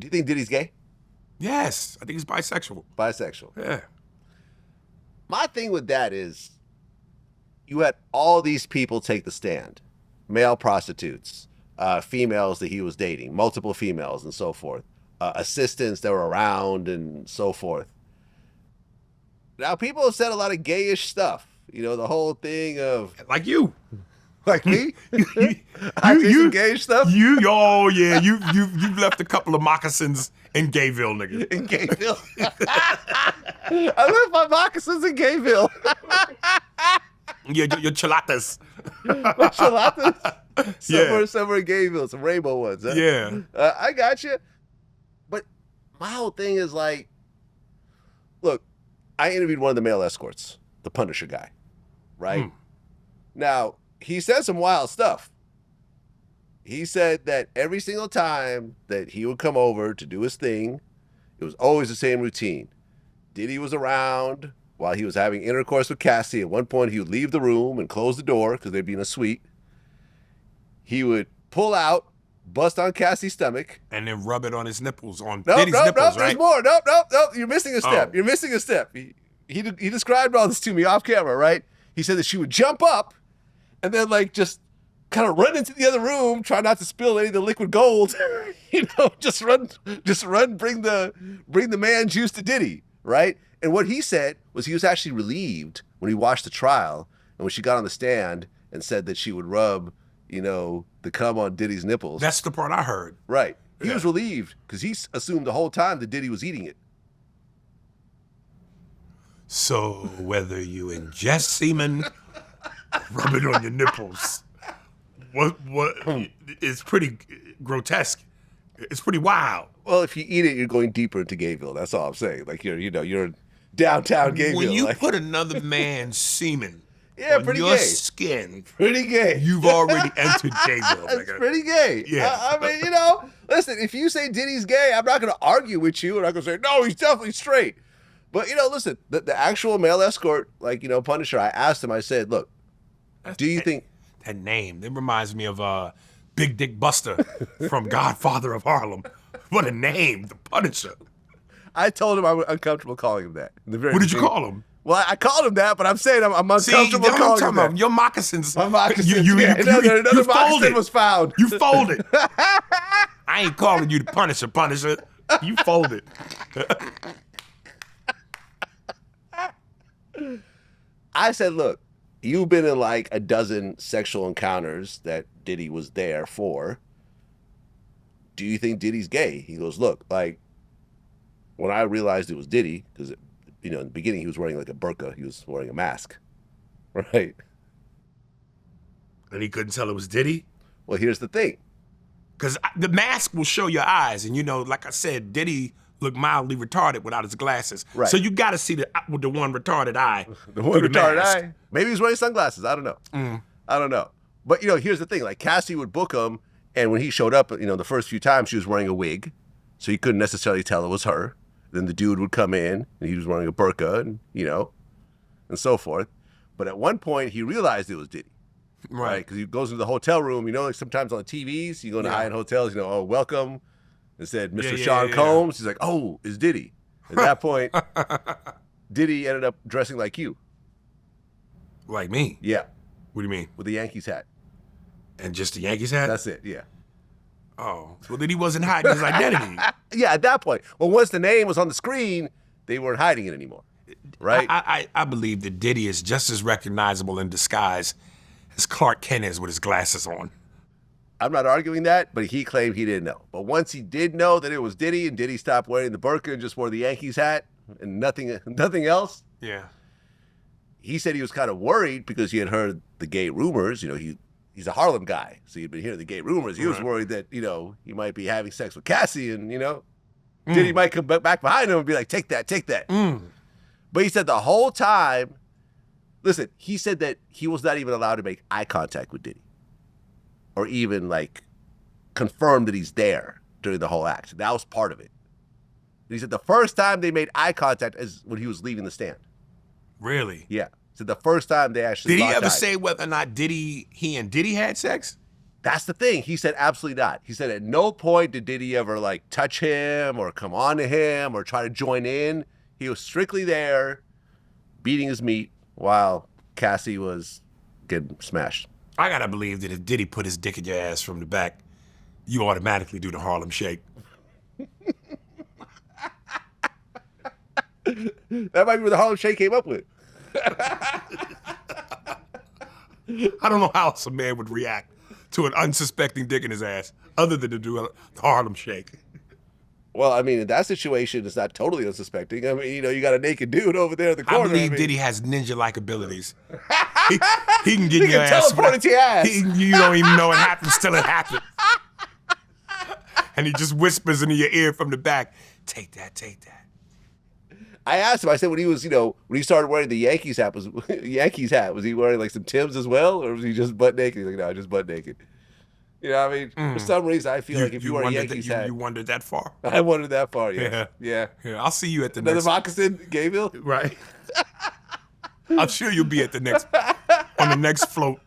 you think Diddy's gay? Yes, I think he's bisexual. Bisexual. Yeah. My thing with that is you had all these people take the stand. Male prostitutes, females that he was dating, multiple females and so forth, assistants that were around and so forth. Now, people have said a lot of gayish stuff. You know, the whole thing of... Like you. Like me? I did some gayish stuff? Oh, yeah. You've left a couple of moccasins in Gayville, nigga. In Gayville? I left my moccasins in Gayville. Your chilatas. My chilatas? Somewhere in Gayville. Some rainbow ones, huh? Yeah. I got you. But my whole thing is like, look, I interviewed one of the male escorts, the Punisher guy, right? Now, he said some wild stuff. He said that every single time that he would come over to do his thing, it was always the same routine. Diddy was around while he was having intercourse with Cassie. At one point, he would leave the room and close the door because they'd be in a suite. He would pull out, bust on Cassie's stomach. And then rub it on his nipples, Diddy's nipples, right? There's more. Nope. You're missing a step. You're missing a step. He described all this to me off camera, right? He said that she would jump up and then like just kind of run into the other room, try not to spill any of the liquid gold. Just run, bring the man juice to Diddy, right? And what he said was he was actually relieved when he watched the trial and when she got on the stand and said that she would rub, the cum on Diddy's nipples. That's the part I heard. Right. He was relieved because he assumed the whole time that Diddy was eating it. So whether you ingest semen, rub it on your nipples, what it's pretty grotesque. It's pretty wild. Well, if you eat it, you're going deeper into Gayville. That's all I'm saying. Like you're in downtown Gayville. When you put another man's semen on pretty your gay. Skin, pretty gay. You've already entered Gayville. That's pretty gay. Yeah. I mean, listen, if you say Diddy's gay, I'm not going to argue with you. I'm not going to say, no, he's definitely straight. But, listen, the actual male escort, Punisher, I asked him, I said, look, do you think... That name, it reminds me of Big Dick Buster from Godfather of Harlem. What a name, the Punisher. I told him I was uncomfortable calling him that. What did you call him? Well, I called him that, but I'm saying I'm uncomfortable calling him that. Your moccasins. My moccasins, another moccasin was found. You folded. I ain't calling you the Punisher. You folded. I said, look, you've been in like a dozen sexual encounters that Diddy was there for. Do you think Diddy's gay? He goes, look, like when I realized it was Diddy, because, in the beginning he was wearing like a burqa, he was wearing a mask, right? And he couldn't tell it was Diddy? Well, here's the thing. Because the mask will show your eyes. And, like I said, Diddy looked mildly retarded without his glasses. Right. So you got to see with the one retarded eye. The one retarded eye? Maybe he's wearing sunglasses. I don't know. I don't know. But, here's the thing. Like, Cassie would book him, and when he showed up, the first few times she was wearing a wig, so you couldn't necessarily tell it was her. Then the dude would come in, and he was wearing a burqa, and, and so forth. But at one point, he realized it was Diddy. Right? Because he goes into the hotel room, like sometimes on the TVs, you go into high-end hotels, welcome. It said Mr. Sean Combs. He's like, oh, it's Diddy. At that point, Diddy ended up dressing like you. Like me? Yeah. What do you mean? With the Yankees hat. And just the Yankees hat? That's it, yeah. Oh, well then he wasn't hiding his identity. Yeah, at that point. Well, once the name was on the screen, they weren't hiding it anymore, right? I believe that Diddy is just as recognizable in disguise as Clark Kent is with his glasses on. I'm not arguing that, but he claimed he didn't know. But once he did know that it was Diddy, and Diddy stopped wearing the burqa and just wore the Yankees hat and nothing else. Yeah. He said he was kind of worried because he had heard the gay rumors. He's a Harlem guy, so he'd been hearing the gay rumors. He was worried that, he might be having sex with Cassie and, Diddy might come back behind him and be like, take that. But he said the whole time, listen, he said that he was not even allowed to make eye contact with Diddy or even like confirm that he's there during the whole act. That was part of it. And he said the first time they made eye contact is when he was leaving the stand. Really? Yeah. So the first time they actually Did he ever say whether or not he and Diddy had sex? That's the thing. He said absolutely not. He said at no point did Diddy ever like touch him or come on to him or try to join in. He was strictly there beating his meat while Cassie was getting smashed. I gotta believe that if Diddy put his dick in your ass from the back, you automatically do the Harlem Shake. That might be what the Harlem Shake came up with. I don't know how else a man would react to an unsuspecting dick in his ass other than to do the Harlem Shake. Well, I mean, in that situation, it's not totally unsuspecting. I mean, you got a naked dude over there in the corner. I believe Diddy has ninja-like abilities. He can get He in your can ass. teleport into your ass. You don't even know it happens till it happens. And he just whispers into your ear from the back, take that, take that. I asked him, I said when he was, when he started wearing the Yankees hat, was he wearing like some Timbs as well? Or was he just butt naked? He's like, no, just butt naked. You know what I mean? For some reason, I feel like if you wear a Yankees hat. You wandered that far? I wandered that far, yes. Yeah. I'll see you at the Another next. moccasin, Gayville? Right. I'm sure you'll be at the next, on the next float.